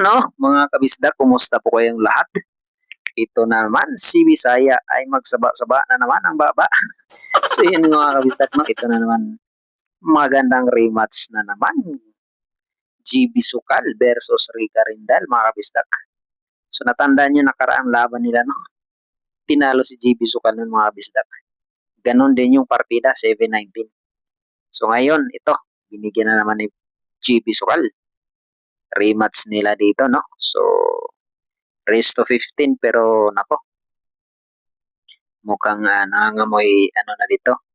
no, mga kabisda, kumusta po kayong lahat? Ito naman, si Bisaya ay magsaba-saba na naman ang baba. So yun mga kabisda, no, ito na naman, magandang rematch na naman. GB Sukal versus Rica Rindal, mga kabisdak. So natandaan nyo nakaraang laban nila, no? Tinalo si GB Sukal nun, mga kabisdak. Ganon din yung partida, 7-19. So ngayon, ito, binigyan na naman ni GB Sukal. Rematch nila dito, no? So, race to 15 pero nako, mukhang nangangamoy ano na dito.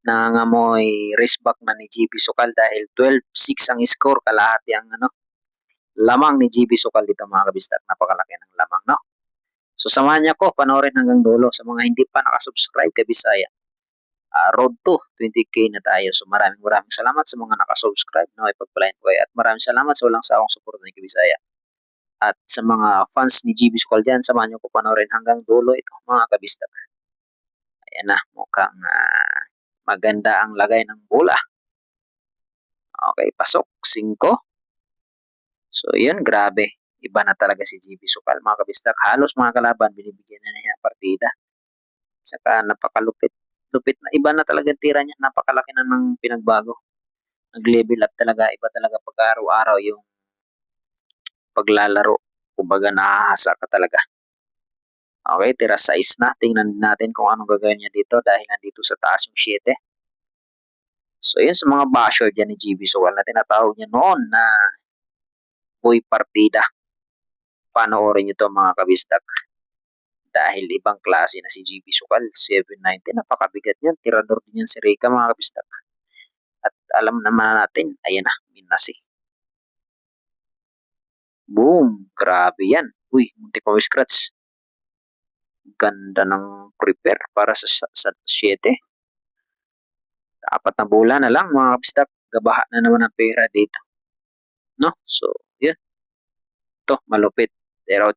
Nangangamoy race back na ni GB Sukal dahil 12-6 ang score, kalahati ang lamang ni GB Sukal dito, mga kabistak. Napakalaki ng lamang, no? So samahan niyo ko panoorin hanggang dulo. Sa mga hindi pa nakasubscribe kay Bisaya, road to 20k na tayo. So maraming salamat sa mga nakasubscribe, no? Ipagpalain ko kayo at maraming salamat sa walang sawang suporta ni Bisaya. At sa mga fans ni GB Sukal dyan, samahan niyo ko panoorin hanggang dulo ito, mga kabistak. Ayan na, mukhang maganda ang lagay ng bola. Okay, pasok. 5. So, yun, grabe. Iba na talaga si GB Sukal, mga kabistak. Halos mga kalaban, binibigyan na niya partida. Saka napakalupit. Lupit na. Iba na talaga tira niya. Napakalaki na ng pinagbago. Nag-level up talaga. Iba talaga pag araw-araw yung paglalaro. Kumbaga, nahahasa ka talaga. Okay, tira 6 na. Tingnan natin kung anong gagawin niya dito dahil nandito sa taas yung 7. So, yun sa mga basher dyan ni GB Sukal na tinatawag niya noon na boy partida. Panoorin nyo to, mga kabistak. Dahil ibang klase na si GB Sukal. 7-19, napakabigat niyan. Tirador din yan si Rica, mga kabistak. At alam naman natin, ayan na, minasi. Boom! Grabe yan. Uy, muntik ko scratch. Ganda ng prepare para sa 7. Apat na bola na lang, mga kabistak. Gabaha na naman ang pera dito. No? So, yun. Ito, malupit. 8.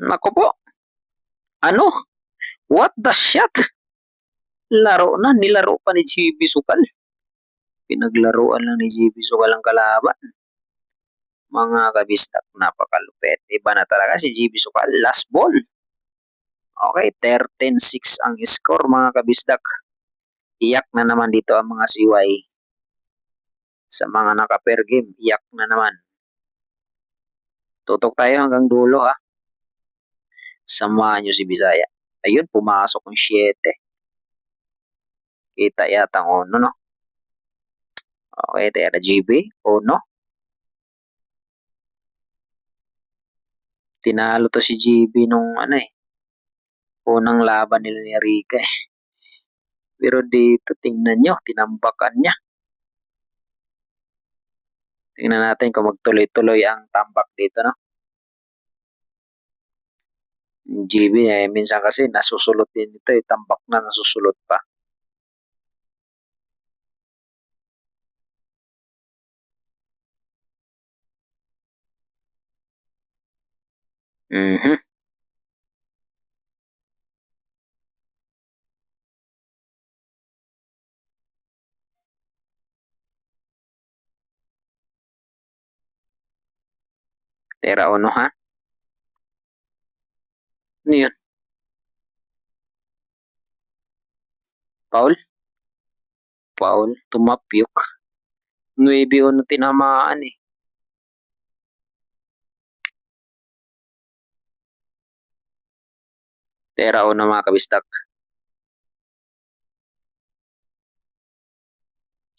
Nako po. Ano? What the shot? Laro na. Nilaro pa ni GB Sukal. Pinaglaruan lang ni GB Sukal ang kalaban. Mga kabistak, napakalupit. Iba na talaga si GB Sukal. Last ball. Okay, 13-6 ang score, mga kabistak. Iyak na naman dito ang mga CY. Sa mga naka-pair game, iyak na naman. Tutok tayo hanggang dulo, ha. Samahan nyo si Bisaya. Ayun, pumasok yung 7. Kita yata ang 1, no? Okay, tera GB. 1. Tinalo to si GB nung unang laban nila ni Rica, eh. Pero dito, tingnan nyo, tinambakan niya. Tingnan natin kung magtuloy-tuloy ang tambak dito, no? GB, minsan kasi nasusulot din ito, tambak na nasusulot pa. Tera 1, ha? Ano yun? Paul? Paul, tumapyok. 9-1 tinamaan, eh. Tera 1, mga kabistak.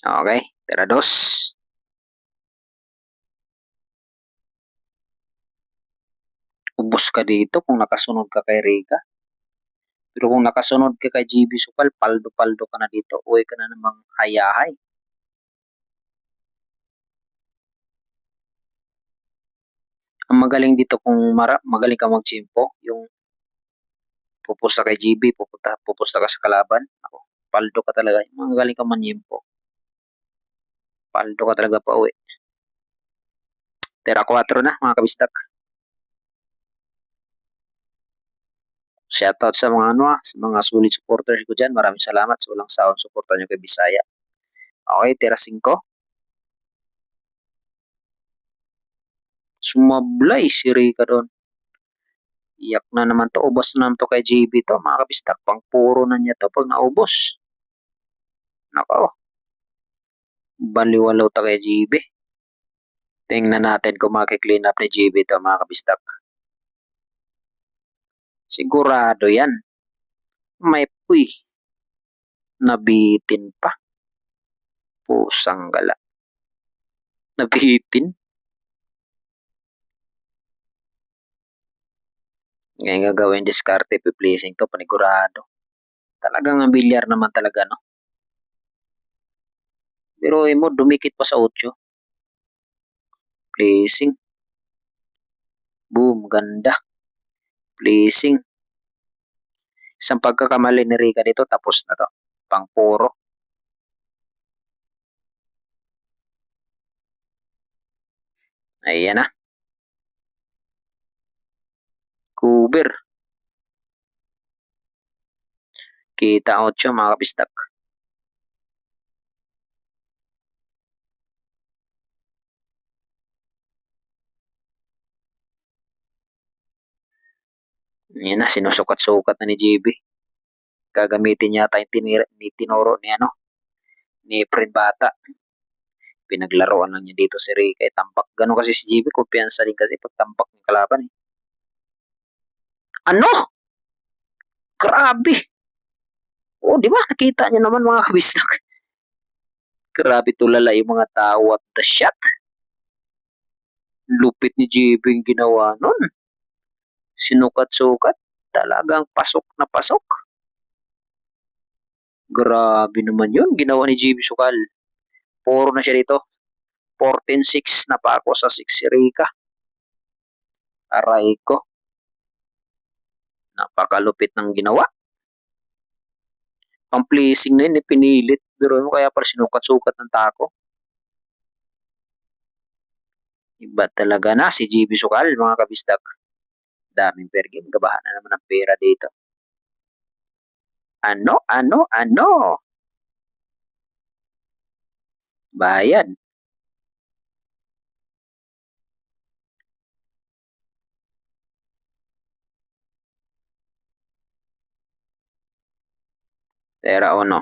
Okay, tera 2. Ubos ka dito kung nakasunod ka kay Rica. Pero kung nakasunod ka kay GB Sukal, paldo-paldo ka na dito. Uwi ka na namang hayahay. Ang magaling dito kung magaling ka magchimpo, yung pupusta kay GB, pupusta ka sa kalaban. Ako, paldo ka talaga. Magaling ka manyimpo. Paldo ka talaga pa uwi. Tera 4 na, mga kabistak. Shoutout sa mga sa mga sulit supporters ko dyan. Maraming salamat sa walang sawang suporta nyo kay Bisaya. Okay, tira 5. Sumablay si Rika doon. Iyak na naman to. Ubos na naman to kay JB to. Mga kabistak, pang puro na niya to pag naubos. Nako, baliwalaw to kay JB. Tingnan natin kung maki-clean up ni JB to, mga kabistak. Sigurado yan. May puy. Nabitin pa. Pusang gala. Nabitin. Ngayon gagawin diskarte, pi-placing to, panigurado. Talagang ang bilyar naman talaga, no? Pero mo, dumikit pa sa 8. Placing. Boom, ganda. Placing. Isang pagkakamali ni Rika dito, tapos na to. Pang puro. Ayan na. Kuber. Kita 8, mga kabistak. Ayan na, sinusukat-sukat na ni JB. Gagamitin yata yung tinuro ni ano, ni Fred Bata. Pinaglaruan lang niya dito si Rika. Tampak. Ganun kasi si JB, kumpiyansa din kasi pag tampak ng kalaban. Ano? Grabe! Oh, di ba? Nakita niyo naman, mga kabistak. Grabe tulala yung mga tao at the shot. Lupit ni JB yung ginawa nun. Sinukat-sukat. Talagang pasok na pasok. Grabe naman yun. Ginawa ni JB Sukal. Puro na siya dito. 14-6 na pa ako sa 6 si Rika. Aray ko. Napakalupit ng ginawa. Ang placing na yun, pinilit. Pero mo kaya para sinukat-sukat ng tako. Iba talaga na si JB Sukal, mga kabistak. Daming per game. Gabahan na naman ng pera dito. Ano? Bayad. Tera o no?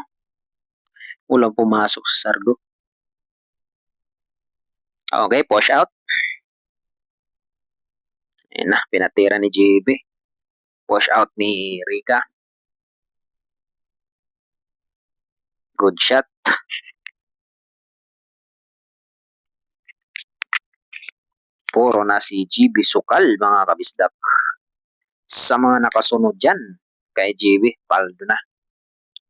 Walang pumasok sa sargo. Okay, push out. Ayan na, pinatira ni JB. Push out ni Rika. Good shot. Puro na si JB Sukal, mga kabisdak. Sa mga nakasunod dyan, kay JB, paldo na.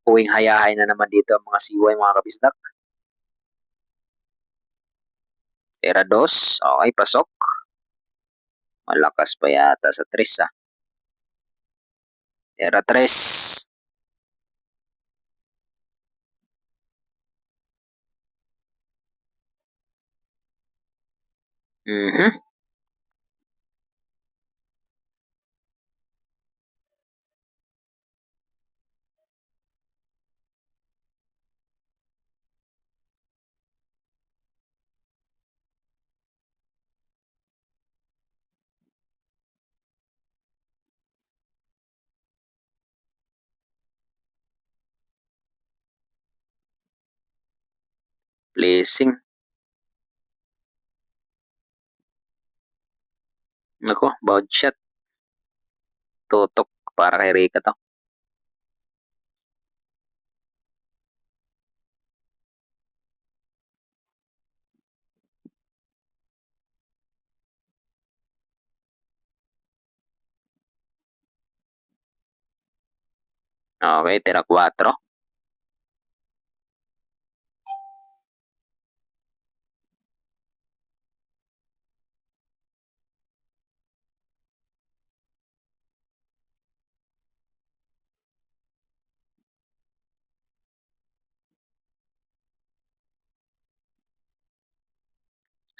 Uwing hayahay na naman dito ang mga siway, mga kabisdak. Tira 2. Okay, pasok. Malakas pa yata sa 3, ah. Tira 3. Placing. Nako, bound shot. Tutok para kay Rika to. Okay, tira 4.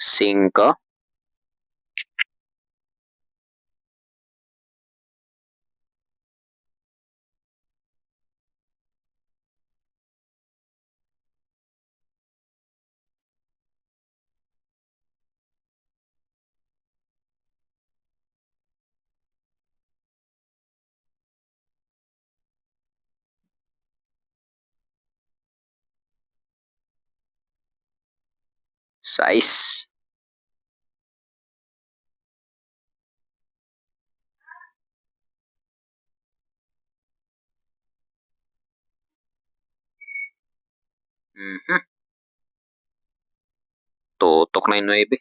Cinco. Size. Tutok na yung 9.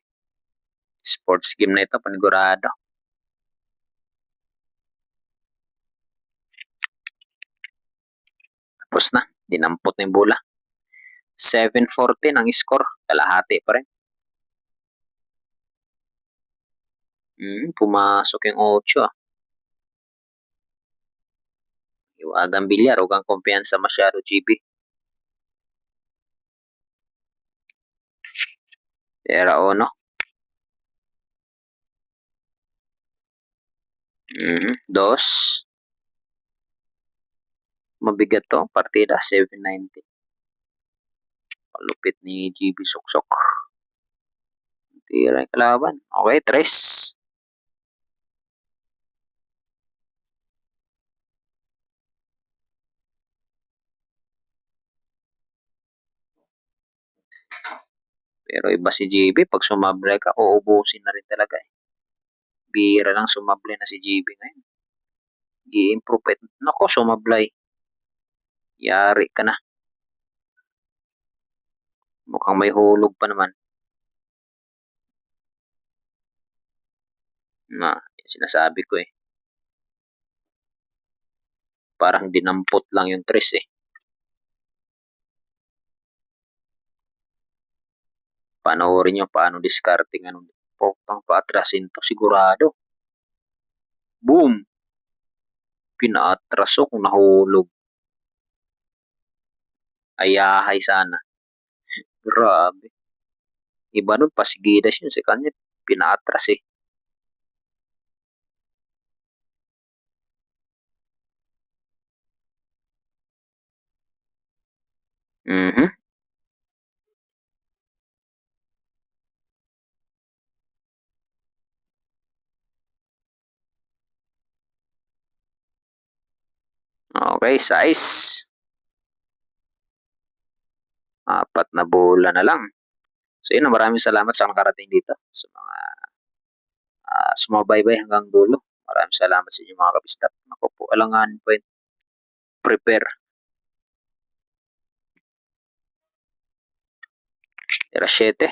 Sports game na ito, panigurado. Tapos na, dinampot na yung bola. 7-14 ang score, kalahati pa rin. Pumasok yung 8. Iwagang bilyar, huwag kang kumpiyansa masyado, GB. Tera ono. Dos. Mabigat to, partida 790. Palupit ni GB Suksok. Tira yung kalaban. Okay, 3. Pero iba si GB, pag sumablay ka, uubusin na rin talaga eh. Bira lang sumablay na si GB ngayon. I-improve. Nako, sumablay. Yari ka na. Mukhang may hulog pa naman. Na, sinasabi ko eh. Parang dinampot lang yung 3 eh. Panoorin nyo paano discarding ano. Pokang paatrasin to, sigurado. Boom! Pinaatraso kung nahulog. Ayahay sana. Grabe. Iba nun, pasigidas yun sa kanya. Pinaatras eh. Okay, size. 4 na bola na lang. So yun, maraming salamat sa nakarating dito. Sa mga sumabaybay hanggang dulo. Maraming salamat sa inyo mga kabistap. Ako po, alangan po prepare. Tira 7.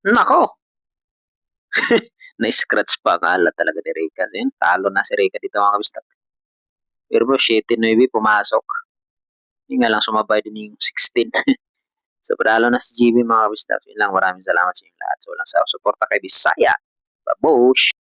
Nako! Na-scratch pa. Akala talaga ni Rika. So yun, talo na si Rika dito mga kabistap. Pero bro, 7-9 pumasok. Yung nga lang sumabay din yung 16. So, padalo na si GB mga kabistap. Yun lang, maraming salamat sa inyo lahat. So, walang sa suporta kay Bisaya. Babush!